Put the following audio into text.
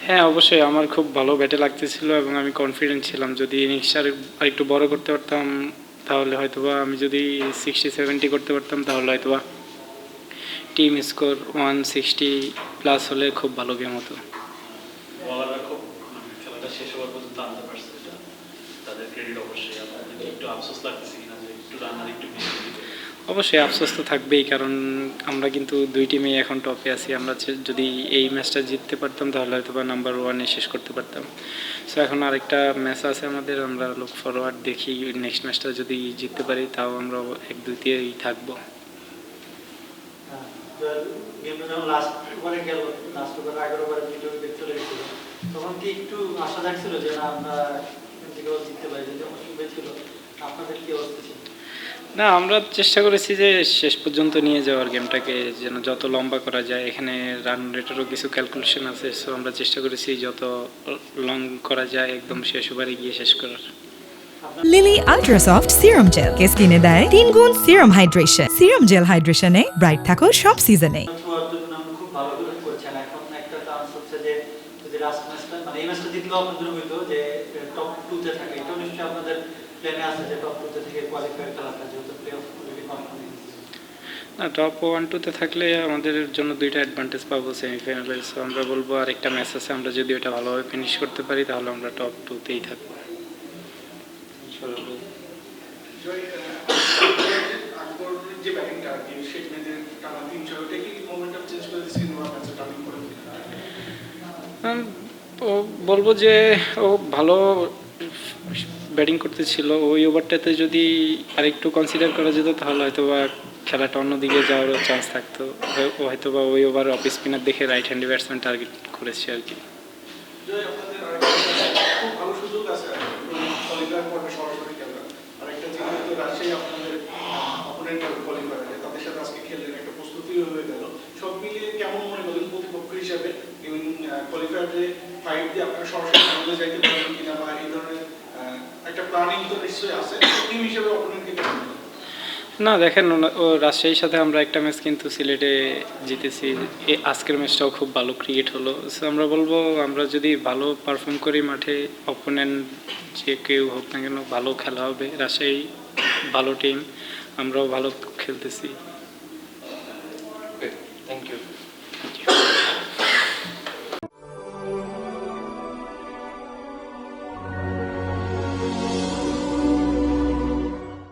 হ্যাঁ, অবশ্যই আমার খুব ভালো ব্যাটে লাগতেছিল এবং আমি কনফিডেন্ট ছিলাম যদি ইনিংসটা আরেকটু বড় করতে পারতাম তাহলে হয়তোবা আমি যদি 60-70 করতে পারতাম তাহলে হয়তোবা টিম স্কোর 160+ হলে খুব ভালো গেম হতো। বলাররা খুব খেলাটা শেষ হওয়ার পর্যন্ত আনতে পারছে, এটা তাদের ক্রেডিট অবশ্যই। আপনাদের একটু আফসোস লাগতেছে কিনা যে একটু রান আর একটু বেশি দিতে? অবশ্যই আফসোস তো থাকবেই, কারণ আমরা কিন্তু দুই টিমেই এখন টপে আছি। আমরা যদি এই ম্যাচটা জিততে পারতাম তাহলে হয়তো বা নাম্বার 1-এ শেষ করতে পারতাম। সো এখন আরেকটা ম্যাচ আছে আমাদের, আমরা লুক ফরওয়ার্ড, দেখি নেক্সট ম্যাচটা যদি জিততে পারি তাও আমরা 1-2-তেই থাকবো। গেমটা যখন লাস্ট ওভারে গেল, লাস্ট ওভারে 11 ওভারে 2 উইকেট চলে গেছিল, তখন কি একটু আশা জাগছিল যে না আমরা এখান থেকে জিততে পারি? যদি অসুবিধা ছিল, আপনাদের কি অবস্থা ছিল? না, আমরা চেষ্টা করেছি যে শেষ পর্যন্ত নিয়ে যাওয়ার গেমটাকে, যেন যত লম্বা করা যায়। এখানে রান রেটেরও কিছু ক্যালকুলেশন আছে, সো আমরা চেষ্টা করেছি যত লং করা যায় একদম শেষ ওভারে গিয়ে শেষ করার। Lily ultra soft serum gel কে স্কিনে দেয় 3 গুণ সিরাম হাইড্রেশন। সিরাম জেল হাইড্রেশনে ব্রাইট থাকো সব সিজনে। খুব ভালো করে করেছেন। এখন একটা চান্স হচ্ছে যে যদি লাস্ট ম্যাচটা মানে এই ম্যাচটা জিতলেও আপনাদের হইতো যে টপ 2 তে থাকে, এটাও নিশ্চয়ই আপনাদের প্ল্যানে আছে যে টপ 2 তে থেকে কোয়ালিফাই খেলাটা, যেহেতু প্লে অফ অলরেডি কনফার্ম হয়ে গেছে। না, টপ 1-2-তে থাকলে আমাদের জন্য দুইটা অ্যাডভান্টেজ পাবো সেমিফাইনালে। সো আমরা বলবো আরেকটা ম্যাচ আছে, আমরা যদি ওটা ভালোভাবে ফিনিশ করতে পারি তাহলে আমরা টপ 2-তেই থাকবো। যে ব্যাটিংটা আর কি শেখ মেহেদীর টানা 300 ওটা কি মোমেন্টাম চেঞ্জ করে দিয়েছে কিংবা ম্যাচে টার্নিং করে ও বলবো যে ও ভালো ব্যাটিং করতেছিল, ওই ওভারটাতে যদি আরেকটু কনসিডার করা যেত তাহলে হয়তো বা খেলাটা অন্যদিকে যাওয়ারও চান্স থাকতো। ও হয়তো বা ওই ওভার অফ স্পিনার দেখে রাইট হ্যান্ডি ব্যাটসম্যান টার্গেট করেছে আর কি। আপনাদের খুব ভালো সুযোগ আছে কোয়ালিফায়ার পর্বে সরাসরি খেলা। আরেকটা যেহেতু রাজশাহী আপনাদের অপোনেন্ট কোয়ালিফায়ার, তাদের সাথে আজকে খেললেন, একটা প্রস্তুতিও হয়ে গেল। সব মিলিয়ে কেমন মনে করেন প্রতিপক্ষ হিসাবে এবং কোয়ালিফায়ারে ফাইট দিয়ে আপনারা সরাসরি সামনে যাইতে পারবেন কিনা, বা এই ধরনের একটা প্ল্যানিং তো নিশ্চয়ই আছে টিম হিসেবে অপোনেন্টকে কেমন? না দেখেন, ও রাজশাহীর সাথে আমরা একটা ম্যাচ কিন্তু সিলেটে জিতেছি। আজকের ম্যাচটাও খুব ভালো ক্রিকেট হলো। সো আমরা বলবো আমরা যদি ভালো পারফর্ম করি মাঠে, অপোনেন্ট যে কেউ হোক না কেন ভালো খেলা হবে। রাজশাহী ভালো টিম, আমরাও ভালো খেলতেছি। Thank you.